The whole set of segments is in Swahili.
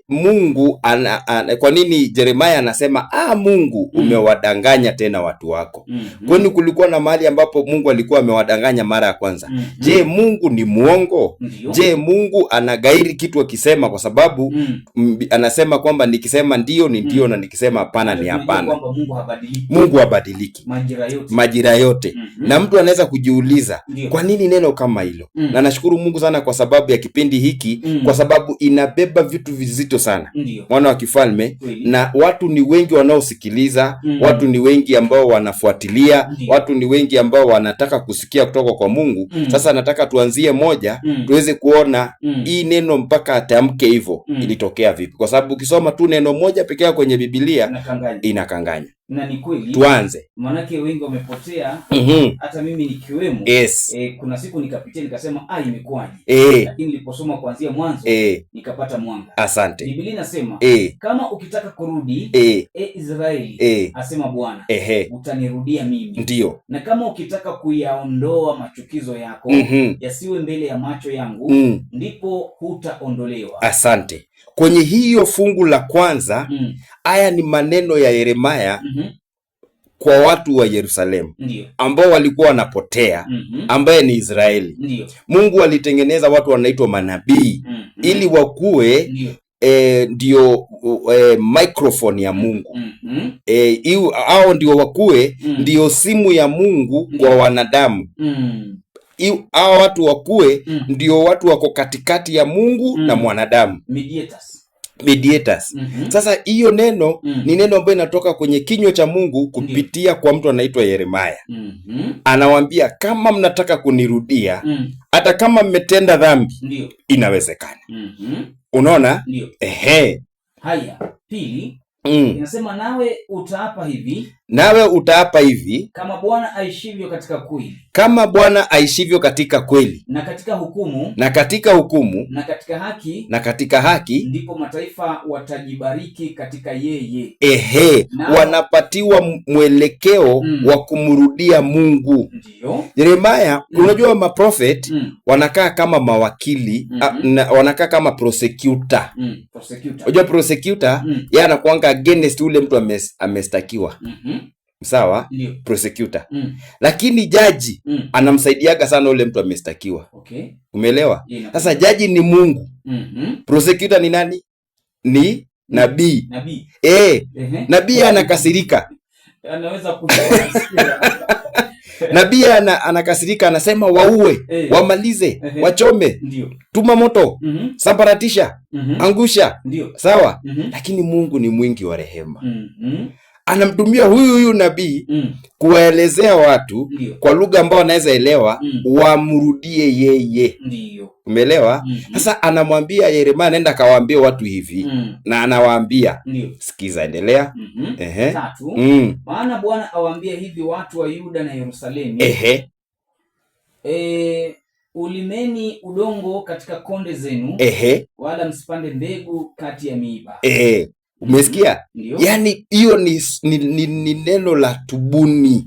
Mungu kwa nini Yeremia anasema Mungu umewadanganya tena watu wako? Kwani kulikuwa na mahali ambapo Mungu alikuwa amewadanganya mara ya kwanza? Je, Mungu ni muongo? Je, Mungu anagairi kitu akisema? Kwa sababu anasema kwamba nikisema ndio ni ndio na nikisema hapana ni hapana. Mungu habadiliki majira yote. Na mtu anaweza kujiuliza kwa nini neno kama hilo? Na nashukuru Mungu sana kwa sababu ya kipindi hiki, kwa sababu inabeba vitu vizito sana. Mwana wa kifalme, na watu ni wengi wanaosikiliza, watu ni wengi ambao wanafuatilia, watu ni wengi ambao wanataka kusikia kutoka kwa Mungu. Sasa nataka tuanzie moja, tuweze kuona hii neno mpaka atamke hivyo ilitokea vipi, kwa sababu ukisoma tu neno moja pekee yake kwenye Biblia inakanganya. Na ni kweli. Tuanze. Manake wengi wamepotea, hata mimi nikiwemo. Kuna siku nikapitia nikasema imekuwaje? Lakini niliposoma kuanzia mwanzo nikapata mwanga. Asante. Biblia inasema kama ukitaka kurudi Israeli, asema Bwana, utanirudia mimi. Ndio. Na kama ukitaka kuyaondoa machukizo yako yasiwe mbele ya macho yangu, ndipo hutaondolewa. Asante. Kwenye hiyo fungu la kwanza, haya ni maneno ya Yeremia kwa watu wa Yerusalemu ambao walikuwa wanapotea, ambaye ni Israeli. Mungu alitengeneza watu wanaitwa manabii ili wakue ndio microphone ya Mungu. Hao ndio wakue ndio simu ya Mungu kwa wanadamu. Hao watu wakue ndio watu wako katikati ya Mungu na mwanadamu, mediators. Sasa hiyo neno ni neno ambayo inatoka kwenye kinywa cha Mungu kupitia kwa mtu anaitwa Yeremia. Anawaambia kama mnataka kunirudia, hata kama mmetenda dhambi, inawezekana. Unaona? Haya, pili inasema nawe utaapa hivi, kama Bwana aishivyo katika kweli. Kama Bwana aishivyo katika kweli. Na katika hukumu. Na katika hukumu. Na katika haki. Na katika haki. Ndipo mataifa watajibariki katika yeye. Wanapatiwa mwelekeo wa kumrudia Mungu. Ndio. Yeremia, unajua maprofet wanakaa kama mawakili, wanakaa kama prosecutor. Unajua prosecutor, yeye anakuanga against ule mtu amestakiwa. Sawa? Prosecutor. Lakini jaji anamsaidiaga sana ule mtu amestakiwa. Umeelewa? Sasa jaji ni Mungu. Prosecutor ni nani? Ni nabii. Nabii anakasirika. Anaweza kusikia. Nabii anakasirika, anasema waue, wamalize, wachome, tuma moto, sambaratisha, angusha. Sawa? Lakini Mungu ni mwingi wa rehema. Anamtumia huyu nabii kuwaelezea watu kwa lugha ambayo anaweza elewa, wamrudie yeye. Umeelewa? Sasa anamwambia Yeremia, nenda kawaambie watu hivi. Na anawaambia, sikiza, endelea. Tatu, maana Bwana awaambia hivi watu wa Yuda na Yerusalemu, ulimeni udongo katika konde zenu, wala msipande mbegu kati ya miiba. Umesikia? Yani hiyo ni neno la tubuni.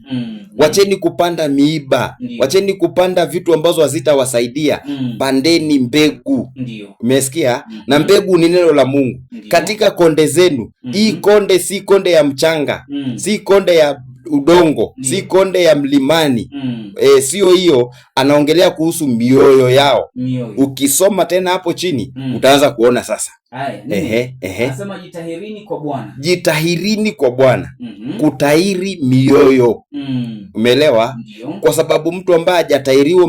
Wacheni kupanda miiba. Wacheni kupanda vitu ambazo hazitawasaidia. Pandeni mbegu. Umesikia? Na mbegu ni neno la Mungu. Katika konde zenu. Hii konde si konde ya mchanga. Si konde ya udongo. Si konde ya mlimani. Sio hiyo. Anaongelea kuhusu mioyo yao. Ukisoma tena hapo chini utaanza kuona sasa. Anasema jitahirini kwa Bwana. Jitahirini kwa Bwana. Kutahiri mioyo. Umeelewa? Kwa sababu mtu ambaye hajatahiriwa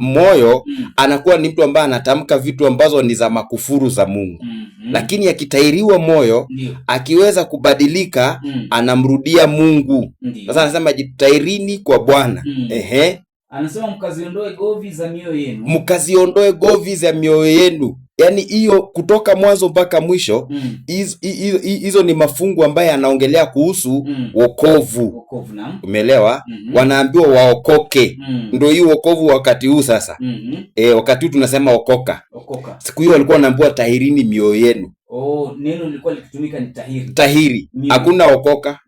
moyo anakuwa ni mtu ambaye anatamka vitu ambazo ni za makufuru za Mungu. Lakini akitahiriwa moyo, akiweza kubadilika, anamrudia Mungu. Sasa anasema jitahirini kwa Bwana. Anasema mkaziondoe govi za mioyo yenu. Mkaziondoe govi za mioyo yenu. Yani hiyo kutoka mwanzo mpaka mwisho, hizo ni mafungu ambaye anaongelea kuhusu wokovu. Umeelewa? Wanaambiwa waokoke. Ndio hiyo wokovu wakati huu sasa. Wakati huu tunasema okoka. Siku hiyo walikuwa wanaambiwa tahirini mioyo yenu. Neno lilikuwa likitumika ni tahiri. Tahiri. Hakuna okoka.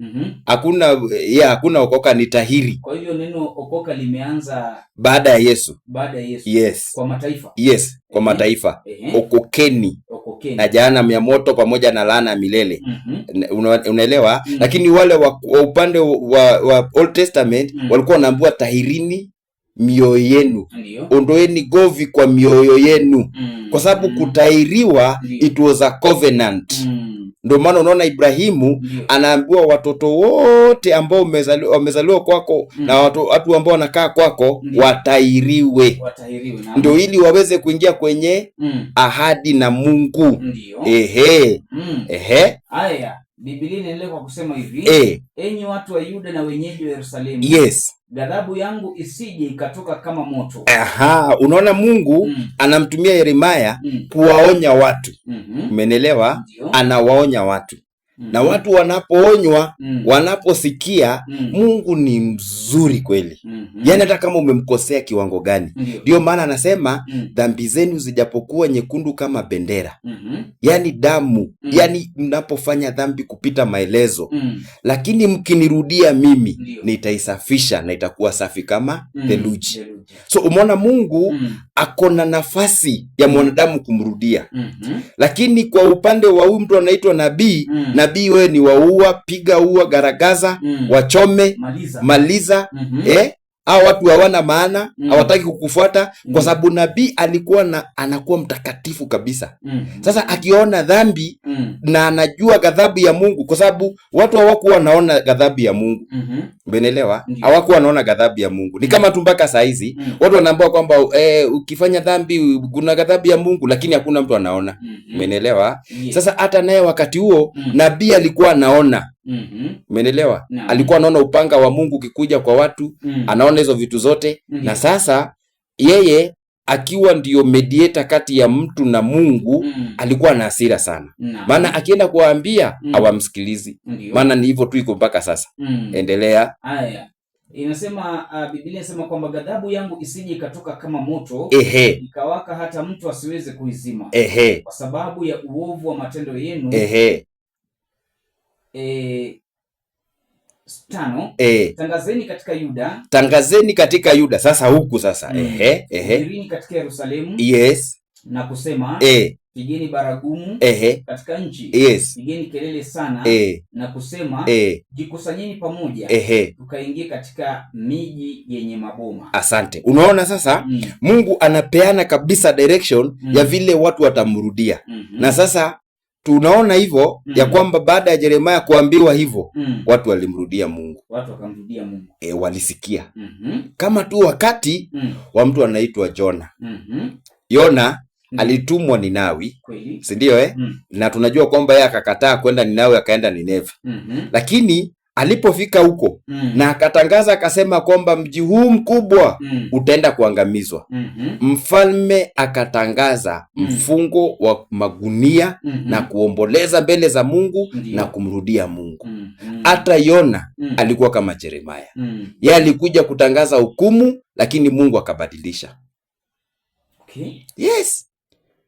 Hakuna okoka, ni tahiri. Kwa hivyo neno okoka limeanza baada ya Yesu. Yes. Kwa mataifa. Yes, kwa mataifa. Okokeni. Na jehanamu ya moto pamoja na laana ya milele. Unaelewa? Lakini wale wa upande wa Old Testament walikuwa wanaambiwa tahirini mioyo yenu. Ondoeni govi kwa mioyo yenu. Kwa sababu kutahiriwa it was a covenant. Ndio maana unaona Ibrahimu anaambiwa watoto wote ambao wamezaliwa kwako na watu ambao wanakaa kwako watahiriwe. Ndio ili waweze kuingia kwenye ahadi na Mungu. Haya, Biblia inaendelea kwa kusema hivi, enyi watu wa Yuda na wenyeji wa Yerusalemu. Yes. Ghadhabu yangu isije ikatoka kama moto. Unaona Mungu anamtumia Yeremia kuwaonya watu. Umeelewa? Anawaonya watu. Na watu wanapoonywa, wanaposikia, Mungu ni mzuri kweli. Yaani hata kama umemkosea kiwango gani. Ndio maana anasema dhambi zenu zijapokuwa nyekundu kama bendera. Yaani damu, yaani mnapofanya dhambi kupita maelezo, lakini mkinirudia mimi nitaisafisha na itakuwa safi kama theluji. So umeona Mungu akona nafasi ya mwanadamu kumrudia. Lakini kwa upande wa huyu mtu anaitwa nabii, nabii wewe ni waua, piga, ua, garagaza, wachome, maliza. Hao watu hawana maana, hawataki kukufuata kwa sababu nabii alikuwa anakuwa mtakatifu kabisa. Sasa akiona dhambi na anajua ghadhabu ya Mungu, kwa sababu watu hawakuwa wanaona ghadhabu ya Mungu. Umeelewa? Hawakuwa wanaona ghadhabu ya Mungu. Ni kama tu mpaka saa hizi watu wanaambiwa kwamba ukifanya dhambi kuna ghadhabu ya Mungu, lakini hakuna mtu anaona. Umeelewa? Sasa hata naye wakati huo nabii alikuwa anaona. Umeelewa? Alikuwa anaona upanga wa Mungu ukikuja kwa watu, anaona hizo vitu zote. Na sasa yeye akiwa ndio mediator kati ya mtu na Mungu, alikuwa na hasira sana. Maana akienda kuwaambia hawamsikilizi. Maana ni hivyo tu iko mpaka sasa. Endelea. Haya. Inasema Biblia inasema kwamba ghadhabu yangu isije ikatoka kama moto, ikawaka hata mtu asiweze kuizima. Kwa sababu ya uovu wa matendo yenu. 5. Tangazeni katika Yuda. Tangazeni katika Yuda. Sasa huku sasa. Hubirini katika Yerusalemu. Yes. Na kusema pigeni baragumu katika nchi. Yes. Pigeni kelele sana. Na kusema jikusanyeni pamoja. Tukaingie katika miji yenye maboma. Asante. Unaona sasa Mungu anapeana kabisa direction ya vile watu watamrudia. Na sasa tunaona hivyo ya kwamba baada ya Yeremia kuambiwa hivyo, watu walimrudia Mungu. Watu wakamrudia Mungu. Walisikia. Kama tu wakati wa mtu anaitwa Jona. Yona alitumwa Ninawi, si ndio? Na tunajua kwamba yeye akakataa kwenda Ninawi, akaenda Nineve. Lakini alipofika huko na akatangaza akasema kwamba mji huu mkubwa utaenda kuangamizwa. Mfalme akatangaza mfungo wa magunia na kuomboleza mbele za Mungu na kumrudia Mungu. Hata Yona alikuwa kama Yeremia. Yeye alikuja kutangaza hukumu, lakini Mungu akabadilisha. Yes.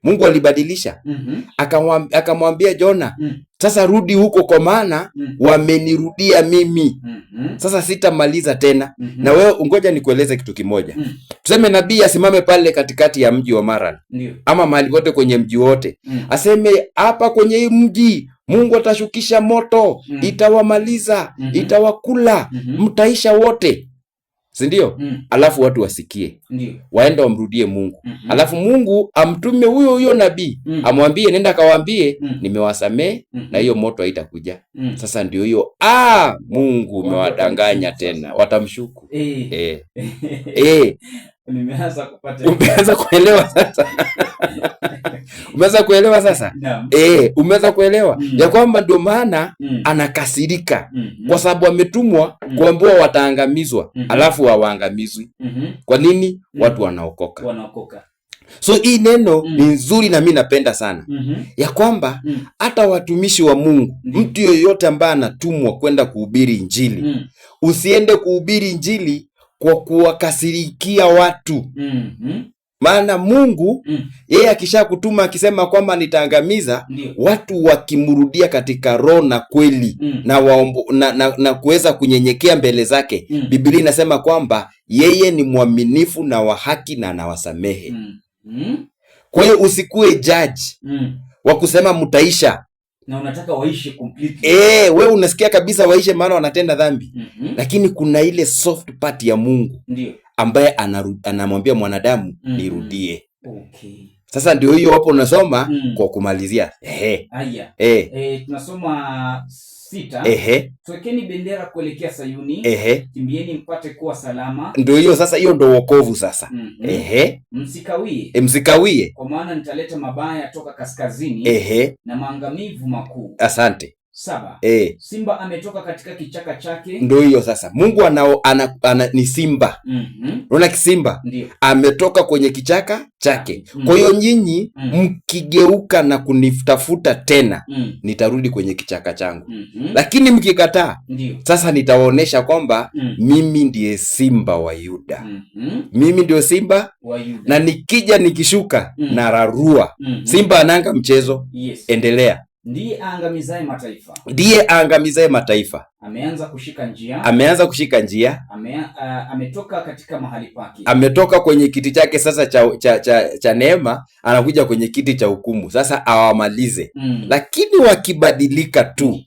Mungu alibadilisha. Akamwambia Jona, sasa rudi huko kwa maana wamenirudia mimi. Sasa sitamaliza tena. Na wewe ungoja nikueleze kitu kimoja. Tuseme nabii asimame pale katikati ya mji wa Maran. Ama mahali pote kwenye mji wote. Aseme hapa kwenye hii mji Mungu atashukisha moto, itawamaliza, itawakula, mtaisha wote. Si ndio? Alafu watu wasikie. Waenda wamrudie Mungu. Alafu Mungu amtume huyo nabii, amwambie nenda kawaambie nimewasamee na hiyo moto haitakuja. Sasa ndio hiyo Mungu umewadanganya tena. Watamshuku. Umeanza kuelewa sasa. Umeanza kuelewa sasa? Umeanza kuelewa ya kwamba ndio maana anakasirika kwa sababu ametumwa kuambiwa wataangamizwa, alafu hawaangamizwi. Kwa nini? Watu wanaokoka. So hii neno ni nzuri na mimi napenda sana. Ya kwamba hata watumishi wa Mungu, mtu yoyote ambaye anatumwa kwenda kuhubiri Injili, usiende kuhubiri Injili kwa kuwakasirikia watu. Maana Mungu yeye akishakutuma akisema kwamba nitaangamiza, watu wakimrudia katika roho na kweli na kuweza kunyenyekea mbele zake, Biblia inasema kwamba yeye ni mwaminifu na wa haki na anawasamehe. Kwa hiyo usikue judge wa kusema mtaisha na unataka waishi completely. Wewe unasikia kabisa waishe maana wanatenda dhambi. Lakini kuna ile soft part ya Mungu ambaye anamwambia mwanadamu nirudie. Okay. Sasa ndio hiyo hapo unasoma kwa kumalizia. Haya. Tunasoma 6. Twekeni bendera kuelekea Sayuni. Kimbieni mpate kuwa salama. Ndio hiyo sasa, hiyo ndio wokovu sasa. Msikawie. Msikawie. Kwa maana nitaleta mabaya toka kaskazini na maangamivu makuu. Asante. 7. Simba ametoka katika kichaka chake. Ndio hiyo sasa. Mungu ni simba. Unaona kisimba? Ametoka kwenye kichaka chake. Kwa hiyo nyinyi mkigeuka na kunitafuta tena, nitarudi kwenye kichaka changu. Lakini mkikataa, sasa nitawaonesha kwamba mimi ndiye simba wa Yuda. Mimi ndio simba wa Yuda. Na nikija nikishuka na rarua. Simba ananga mchezo. Endelea. Ndiye aangamizaye mataifa. Ndiye aangamizaye mataifa. Ameanza kushika njia. Ametoka katika mahali pake. Ametoka kwenye kiti chake sasa cha neema, anakuja kwenye kiti cha hukumu. Sasa awamalize. Lakini wakibadilika tu,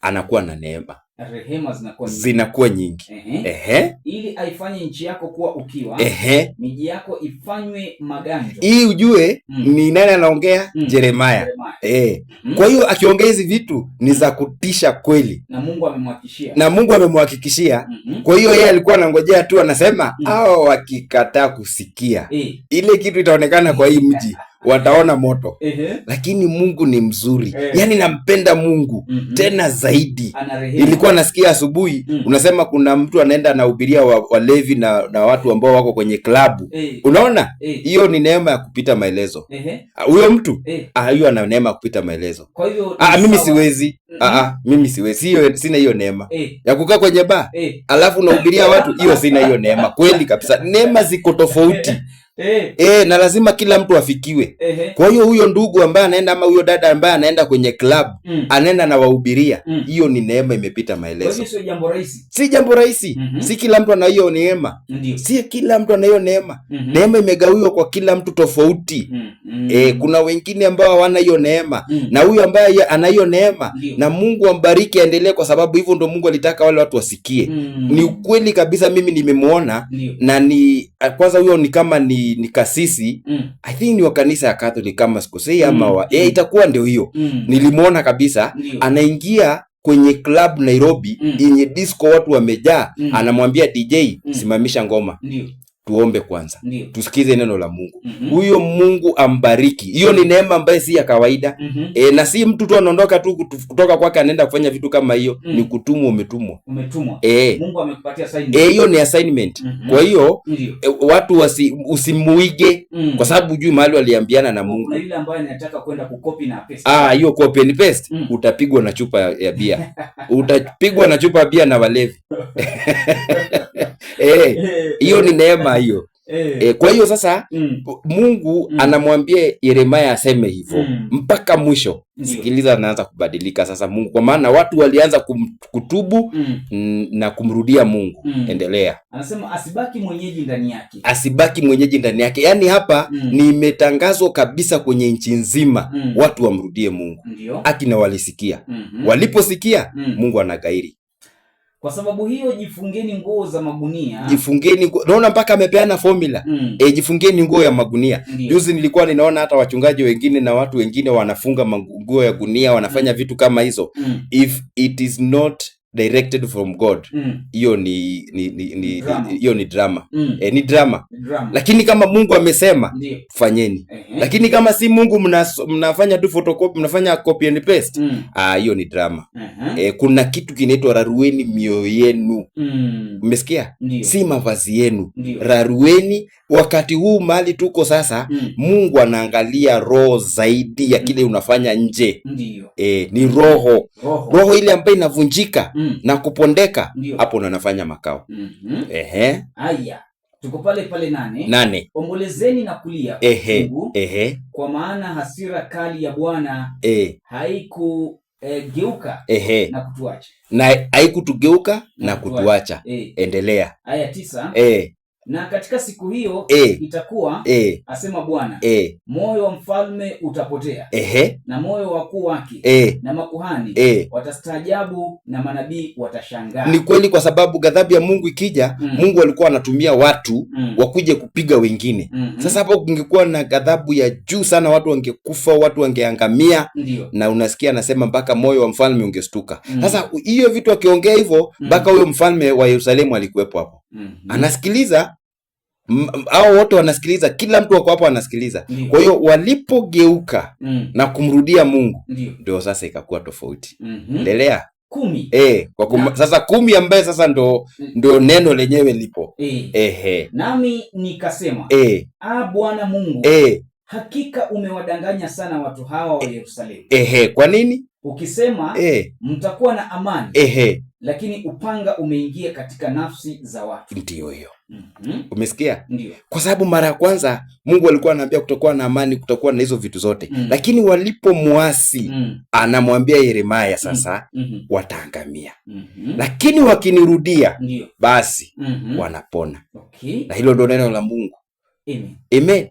anakuwa na neema. Rehema zinakuwa nyingi. Ili aifanye nchi yako kuwa ukiwa. Miji yako ifanywe maganjo. Hii ujue ni nani anaongea? Yeremia. Kwa hiyo akiongea hizi vitu ni za kutisha kweli. Na Mungu amemhakikishia. Kwa hiyo yeye alikuwa anangojea tu, anasema hao wakikataa kusikia, ile kitu itaonekana kwa hii mji. Wataona moto. Lakini Mungu ni mzuri. Yaani nampenda Mungu tena zaidi. Ilikuwa nasikia asubuhi unasema kuna mtu anaenda anahubiria walevi na watu ambao wako kwenye klabu. Unaona? Hiyo ni neema ya kupita maelezo. Huyo mtu hiyo ana neema ya kupita maelezo. Kwa hivyo mimi siwezi. Mimi siwezi. Sina hiyo neema. Ya kukaa kwenye bar alafu unahubiria watu, hiyo sina hiyo neema. Kweli kabisa. Neema ziko tofauti. Na lazima kila mtu afikiwe. Kwa hiyo huyo ndugu ambaye anaenda ama huyo dada ambaye anaenda kwenye club, anaenda na wahubiria, hiyo ni neema imepita maelezo. Kwa hiyo sio jambo rahisi. Si jambo rahisi. Si kila mtu ana hiyo neema. Si kila mtu ana hiyo neema. Neema imegawiwa kwa kila mtu tofauti. Kuna wengine ambao hawana hiyo neema. Na huyo ambaye ana hiyo neema, na Mungu ambariki aendelee, kwa sababu hivyo ndio Mungu alitaka wale watu wasikie. Ni ukweli kabisa, mimi nimemuona. Na ni kwanza huyo ni kama ni kasisi. I think ni wa kanisa ya Catholic kama sikosei ama itakuwa ndio hiyo. Nilimuona kabisa anaingia kwenye club Nairobi yenye disco watu wamejaa, anamwambia DJ simamisha ngoma. Tuombe kwanza. Tusikize neno la Mungu. Huyo Mungu ambariki. Hiyo ni neema ambayo si ya kawaida. Na si mtu tu anaondoka tu kutoka kwake anaenda kufanya vitu kama hiyo. Ni kutumwa, umetumwa. Mungu amekupatia assignment. Hiyo ni assignment. Kwa hiyo watu usimuige kwa sababu hujui mahali waliambiana na Mungu. Kuna yule ambaye anataka kwenda kukopi na paste. Hiyo copy and paste. Utapigwa na chupa ya bia. Utapigwa na chupa ya bia na walevi. Hiyo ni neema hiyo. Kwa hiyo sasa Mungu anamwambia Yeremia aseme hivyo mpaka mwisho. Sikiliza, anaanza kubadilika sasa Mungu, kwa maana watu walianza kutubu na kumrudia Mungu. Endelea. Anasema asibaki mwenyeji ndani yake. Asibaki mwenyeji ndani yake. Yaani hapa nimetangazwa kabisa kwenye nchi nzima watu wamrudie Mungu. Akina walisikia. Waliposikia Mungu anagairi. Kwa sababu hiyo jifungeni nguo za magunia. Naona mpaka amepeana formula. Jifungeni nguo ya magunia. Juzi nilikuwa ninaona hata wachungaji wengine na watu wengine wanafunga nguo ya gunia, wanafanya vitu kama hizo. If it is not directed from God, hiyo ni drama. Ni drama. Lakini kama Mungu amesema, fanyeni. Lakini kama si Mungu, mnafanya tu photocopy, mnafanya copy and paste, hiyo ni drama. Kuna kitu kinaitwa rarueni mioyo yenu. Umesikia? Si mavazi yenu. Rarueni. Wakati huu mahali tuko sasa, Mungu anaangalia roho zaidi ya kile unafanya nje. Ni roho ile ambayo inavunjika na kupondeka, hapo unafanya makao. Haya. Tuko pale 8. Ombolezeni na kulia uchungu, kwa maana hasira kali ya Bwana haikugeuka na kutuacha. Na haikutugeuka na kutuacha. Endelea. Aya 9. Na katika siku hiyo itakuwa asema Bwana, moyo wa mfalme utapotea, na moyo wa wakuu wake na makuhani watastaajabu, na manabii watashangaa. Ni kweli, kwa sababu ghadhabu ya Mungu ikija, Mungu alikuwa anatumia watu wakuje kupiga wengine. Sasa hapo kungekuwa na ghadhabu ya juu sana, watu wangekufa, watu wangeangamia. Na unasikia anasema mpaka moyo wa mfalme ungestuka. Sasa hiyo vitu akiongea hivyo, mpaka huyo mfalme wa Yerusalemu alikuwepo hapo. Anasikiliza, hao wote wanasikiliza, kila mtu wako hapo anasikiliza. Kwa hiyo walipogeuka na kumrudia Mungu, ndio sasa ikakuwa tofauti. Endelea. 10. Sasa 10 ambaye sasa ndo neno lenyewe lipo. Nami nikasema, Bwana Mungu, hakika umewadanganya sana watu hawa wa Yerusalemu. Kwa nini? Ukisema mtakuwa na amani, lakini upanga umeingia katika nafsi za watu. Ndio hiyo. Umesikia? Ndio. Kwa sababu mara ya kwanza Mungu alikuwa anaambia kutakuwa na amani, kutakuwa na hizo vitu zote. Lakini walipomuasi, anamwambia Yeremia sasa wataangamia. Lakini wakinirudia, basi wanapona. Na hilo ndio neno la Mungu. Amen.